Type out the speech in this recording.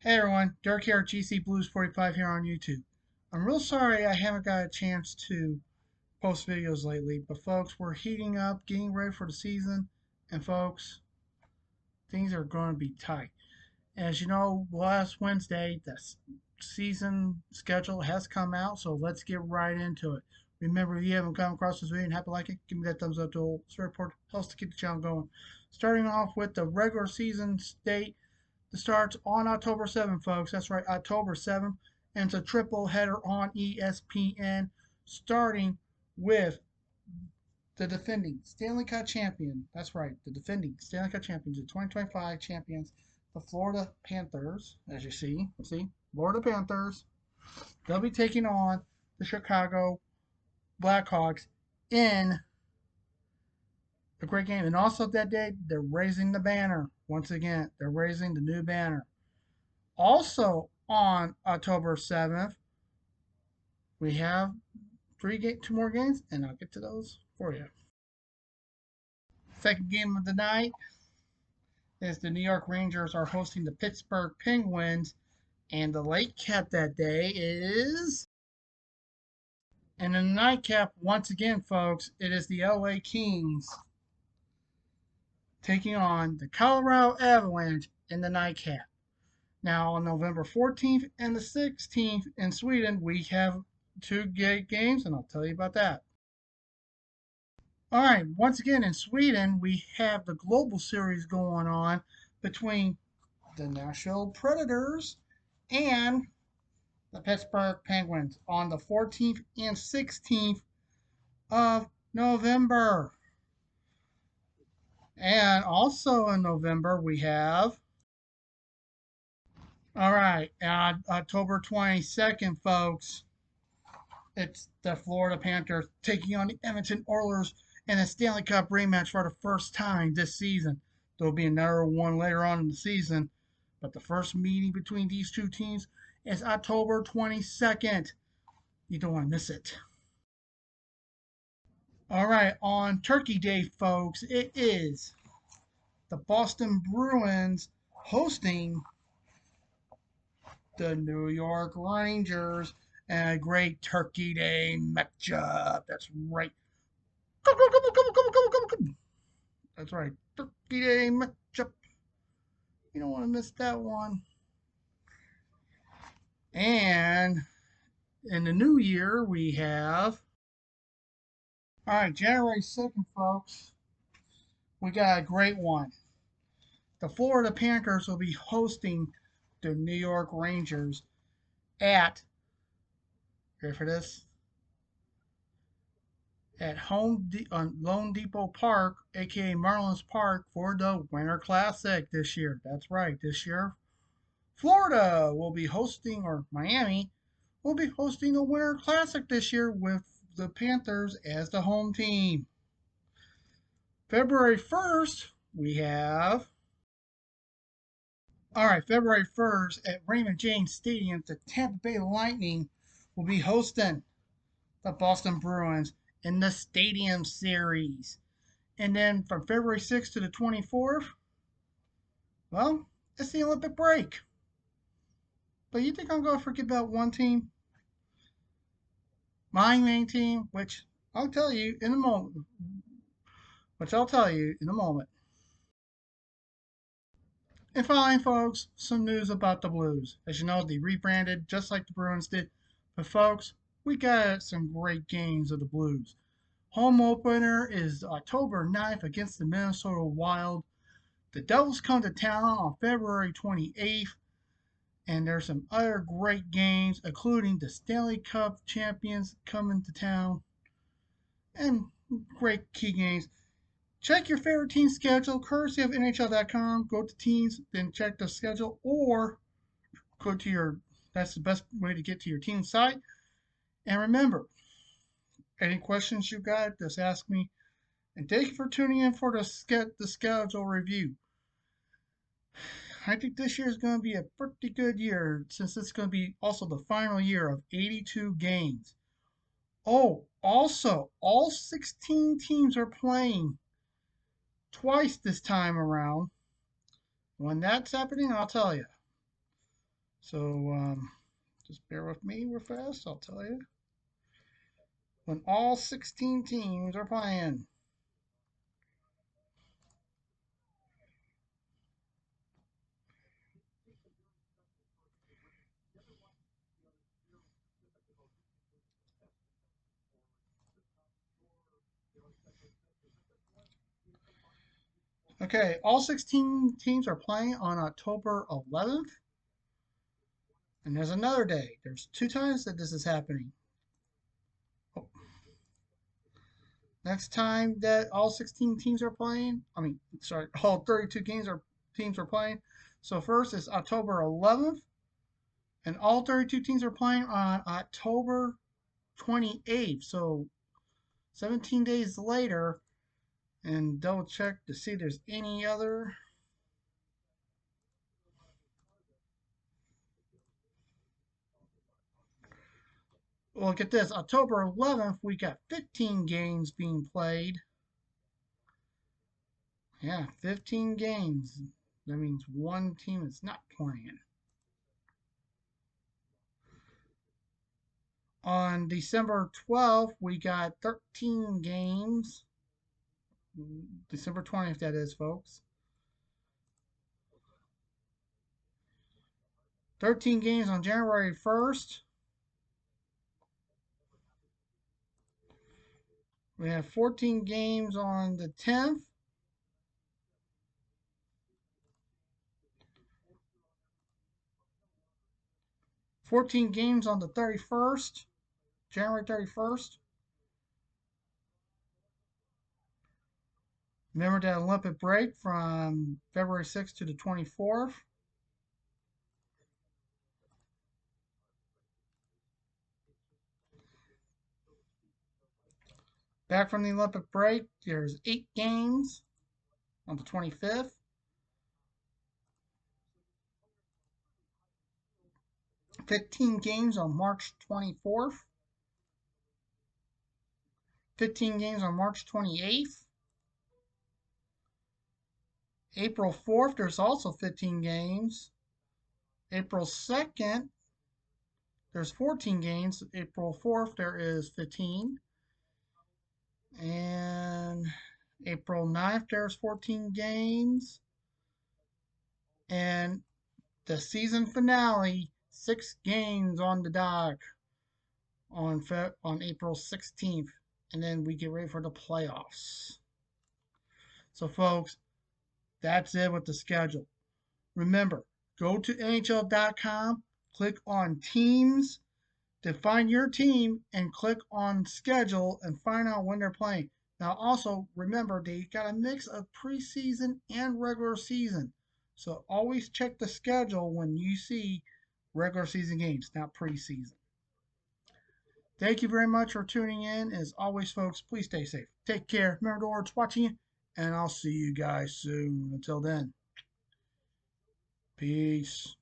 Hey everyone, Dirk here at GC Blues 45 here on YouTube. I'm real sorry I haven't got a chance to post videos lately, but folks, we're heating up, getting ready for the season, and folks, things are going to be tight. As you know, last Wednesday, the season schedule has come out, so let's get right into it. Remember, if you haven't come across this video and happen to like it, give me that thumbs up to support, helps to keep the channel going. Starting off with the regular season date. It starts on October 7th, folks. That's right, October 7th. And it's a triple header on ESPN, starting with the defending Stanley Cup champion. That's right, the defending Stanley Cup champions, the 2025 champions, the Florida Panthers, as you see. Florida Panthers. They'll be taking on the Chicago Blackhawks in a great game. And also that day, they're raising the banner. Once again, they're raising the new banner. Also on October 7th, we have two more games, and I'll get to those for you. Second game of the night is the New York Rangers are hosting the Pittsburgh Penguins, and the late cap that day is. And in the nightcap, once again, folks, it is the LA Kings taking on the Colorado Avalanche in the nightcap. Now, on November 14th and the 16th in Sweden, we have two games, and I'll tell you about that. All right, once again in Sweden, we have the global series going on between the Nashville Predators and the Pittsburgh Penguins on the 14th and 16th of November. And also in November, we have, all right, on October 22nd, folks, it's the Florida Panthers taking on the Edmonton Oilers in a Stanley Cup rematch for the first time this season. There'll be another one later on in the season, but the first meeting between these two teams is October 22nd. You don't want to miss it. All right, on Turkey Day, folks, it is the Boston Bruins hosting the New York Rangers and a great Turkey Day matchup. That's right. That's right. Turkey Day matchup. You don't want to miss that one. And in the new year, we have. All right, January 2nd, folks. We got a great one. The Florida Panthers will be hosting the New York Rangers at, ready for this? At on Lone Depot Park, aka Marlins Park, for the Winter Classic this year. That's right, this year, Florida will be hosting, or Miami will be hosting the Winter Classic this year with the Panthers as the home team. February 1st, we have. All right, February 1st at Raymond James Stadium, the Tampa Bay Lightning will be hosting the Boston Bruins in the Stadium Series. And then from February 6th to the 24th, well, it's the Olympic break. But you think I'm going to forget about one team? My main team, which I'll tell you in a moment. And finally, folks, some news about the Blues. As you know, they rebranded just like the Bruins did. But folks, we got some great games of the Blues. Home opener is October 9th against the Minnesota Wild. The Devils come to town on February 28th. And there's some other great games, including the Stanley Cup champions coming to town. And great key games. Check your favorite team schedule, courtesy of NHL.com. Go to teams, then check the schedule, or go to your, that's the best way to get to your team site. And remember, any questions you got, just ask me. And thank you for tuning in for the schedule review. I think this year is going to be a pretty good year since it's going to be also the final year of 82 games. Oh, also, all 16 teams are playing twice this time around. When that's happening, I'll tell you. So just bear with me real fast. I'll tell you when all 16 teams are playing. Okay, all 16 teams are playing on October 11th. And there's another day. There's two times that this is happening. Oh, next time that all 16 teams are playing, sorry, all 32 teams are playing. So first is October 11th, and all 32 teams are playing on October 28th. So 17 days later, and double check to see if there's any other. Look at this. October 11th, we got 15 games being played. Yeah, 15 games. That means one team is not playing. On December 12th, we got 13 games. December 20th, that is, folks. 13 games on January 1st. We have 14 games on the 10th. 14 games on the 31st, January 31st. Remember that Olympic break from February 6th to the 24th. Back from the Olympic break, there's 8 games on the 25th. 15 games on March 24th. 15 games on March 28th. April 4th, there's also 15 games. April 2nd, there's 14 games. April 4th, there is 15. And April 9th, there's 14 games. And the season finale, 6 games on the dock on April 16th. And then we get ready for the playoffs. So, folks, that's it with the schedule. Remember, go to NHL.com, click on teams to find your team, and click on schedule and find out when they're playing. Now, also remember they got a mix of preseason and regular season. So always check the schedule when you see regular season games, not preseason. Thank you very much for tuning in. As always, folks, please stay safe. Take care. Remember the Lord's watching you, and I'll see you guys soon. Until then, peace.